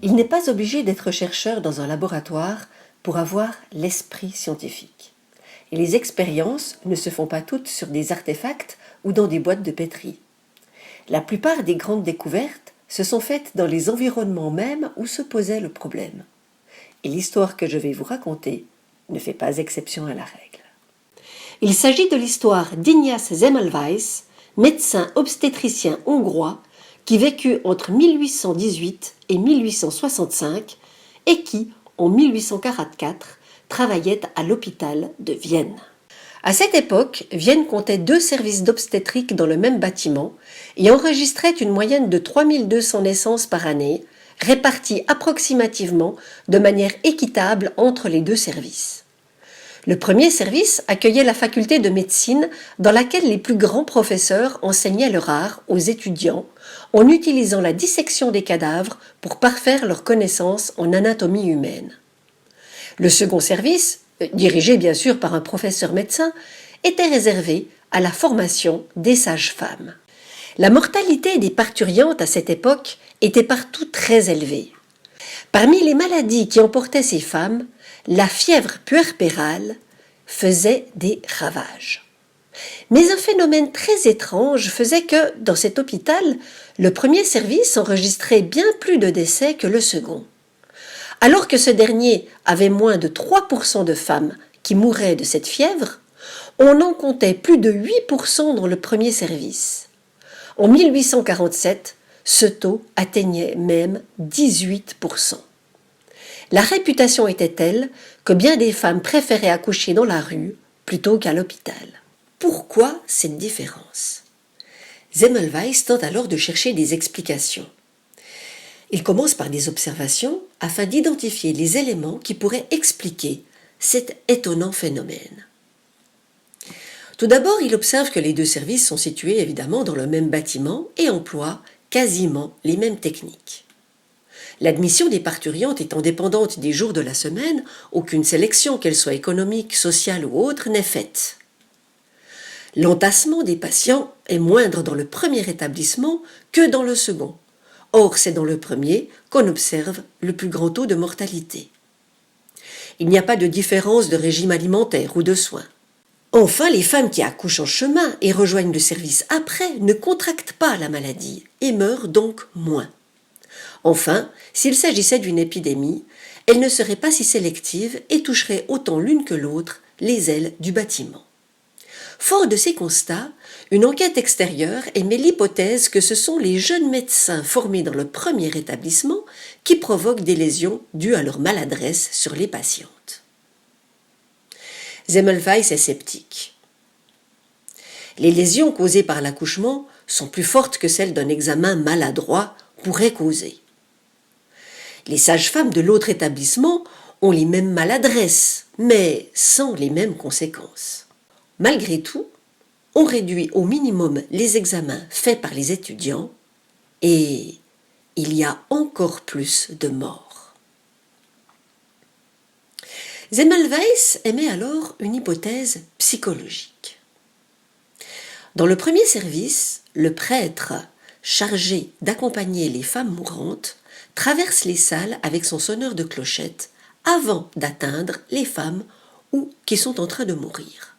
Il n'est pas obligé d'être chercheur dans un laboratoire pour avoir l'esprit scientifique. Et les expériences ne se font pas toutes sur des artefacts ou dans des boîtes de pétri. La plupart des grandes découvertes se sont faites dans les environnements mêmes où se posait le problème. Et l'histoire que je vais vous raconter ne fait pas exception à la règle. Il s'agit de l'histoire d'Ignaz Semmelweis, médecin obstétricien hongrois qui vécut entre 1818 et 1865 et qui, en 1844, travaillait à l'hôpital de Vienne. À cette époque, Vienne comptait 2 services d'obstétrique dans le même bâtiment et enregistrait une moyenne de 3200 naissances par année, réparties approximativement de manière équitable entre les 2 services. Le premier service accueillait la faculté de médecine dans laquelle les plus grands professeurs enseignaient leur art aux étudiants en utilisant la dissection des cadavres pour parfaire leurs connaissances en anatomie humaine. Le second service, dirigé bien sûr par un professeur médecin, était réservé à la formation des sages-femmes. La mortalité des parturientes à cette époque était partout très élevée. Parmi les maladies qui emportaient ces femmes, la fièvre puerpérale faisait des ravages. Mais un phénomène très étrange faisait que, dans cet hôpital, le premier service enregistrait bien plus de décès que le second. Alors que ce dernier avait moins de 3% de femmes qui mouraient de cette fièvre, on en comptait plus de 8% dans le premier service. En 1847, ce taux atteignait même 18%. La réputation était telle que bien des femmes préféraient accoucher dans la rue plutôt qu'à l'hôpital. Pourquoi cette différence ? Semmelweis tente alors de chercher des explications. Il commence par des observations afin d'identifier les éléments qui pourraient expliquer cet étonnant phénomène. Tout d'abord, il observe que les 2 services sont situés évidemment dans le même bâtiment et emploient quasiment les mêmes techniques. L'admission des parturientes étant dépendante des jours de la semaine, aucune sélection, qu'elle soit économique, sociale ou autre, n'est faite. L'entassement des patients est moindre dans le premier établissement que dans le second. Or, c'est dans le premier qu'on observe le plus grand taux de mortalité. Il n'y a pas de différence de régime alimentaire ou de soins. Enfin, les femmes qui accouchent en chemin et rejoignent le service après ne contractent pas la maladie et meurent donc moins. Enfin, s'il s'agissait d'une épidémie, elle ne serait pas si sélective et toucherait autant l'une que l'autre les ailes du bâtiment. Fort de ces constats, une enquête extérieure émet l'hypothèse que ce sont les jeunes médecins formés dans le premier établissement qui provoquent des lésions dues à leur maladresse sur les patientes. Semmelweis est sceptique. Les lésions causées par l'accouchement sont plus fortes que celles d'un examen maladroit pourrait causer. Les sages-femmes de l'autre établissement ont les mêmes maladresses, mais sans les mêmes conséquences. Malgré tout, on réduit au minimum les examens faits par les étudiants et il y a encore plus de morts. Semmelweis émet alors une hypothèse psychologique. Dans le premier service, le prêtre chargé d'accompagner les femmes mourantes traverse les salles avec son sonneur de clochette avant d'atteindre les femmes ou qui sont en train de mourir.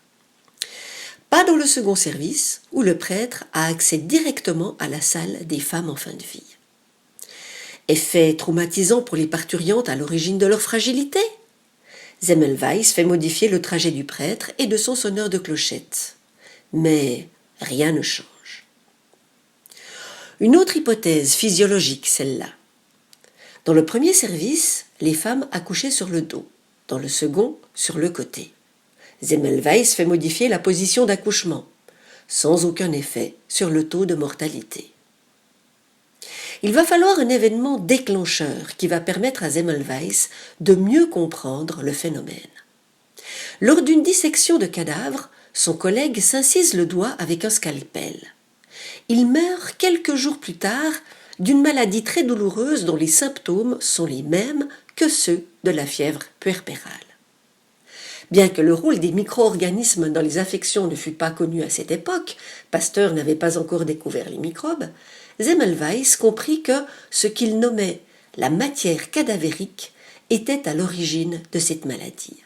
Pas dans le second service où le prêtre a accès directement à la salle des femmes en fin de vie. Effet traumatisant pour les parturientes à l'origine de leur fragilité. Semmelweis fait modifier le trajet du prêtre et de son sonneur de clochette. Mais rien ne change. Une autre hypothèse physiologique, celle-là. Dans le premier service, les femmes accouchaient sur le dos, dans le second, sur le côté. Semmelweis fait modifier la position d'accouchement, sans aucun effet sur le taux de mortalité. Il va falloir un événement déclencheur qui va permettre à Semmelweis de mieux comprendre le phénomène. Lors d'une dissection de cadavre, son collègue s'incise le doigt avec un scalpel. Il meurt quelques jours plus tard d'une maladie très douloureuse dont les symptômes sont les mêmes que ceux de la fièvre puerpérale. Bien que le rôle des micro-organismes dans les affections ne fût pas connu à cette époque, Pasteur n'avait pas encore découvert les microbes, Semmelweis comprit que ce qu'il nommait la matière cadavérique était à l'origine de cette maladie.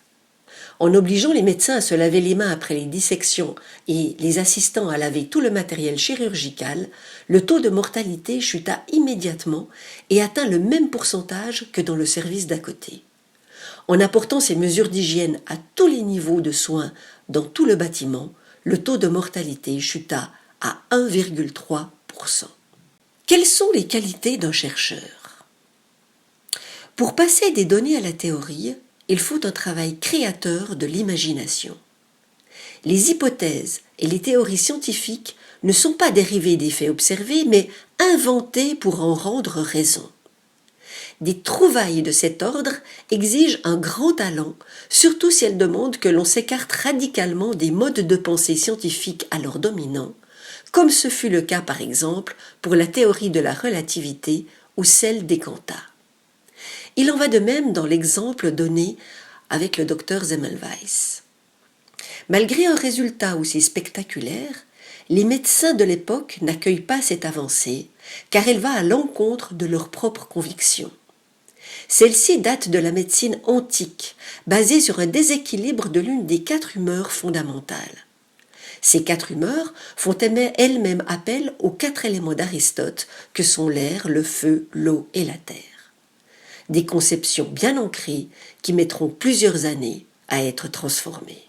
En obligeant les médecins à se laver les mains après les dissections et les assistant à laver tout le matériel chirurgical, le taux de mortalité chuta immédiatement et atteint le même pourcentage que dans le service d'à côté. En apportant ces mesures d'hygiène à tous les niveaux de soins dans tout le bâtiment, le taux de mortalité chuta à 1,3%. Quelles sont les qualités d'un chercheur ? Pour passer des données à la théorie, il faut un travail créateur de l'imagination. Les hypothèses et les théories scientifiques ne sont pas dérivées des faits observés, mais inventées pour en rendre raison. Des trouvailles de cet ordre exigent un grand talent, surtout si elles demandent que l'on s'écarte radicalement des modes de pensée scientifiques alors dominants, comme ce fut le cas par exemple pour la théorie de la relativité ou celle des quanta. Il en va de même dans l'exemple donné avec le docteur Semmelweis. Malgré un résultat aussi spectaculaire, les médecins de l'époque n'accueillent pas cette avancée, car elle va à l'encontre de leurs propres convictions. Celle-ci date de la médecine antique, basée sur un déséquilibre de l'une des 4 humeurs fondamentales. Ces 4 humeurs font elles-mêmes appel aux 4 éléments d'Aristote, que sont l'air, le feu, l'eau et la terre. Des conceptions bien ancrées qui mettront plusieurs années à être transformées.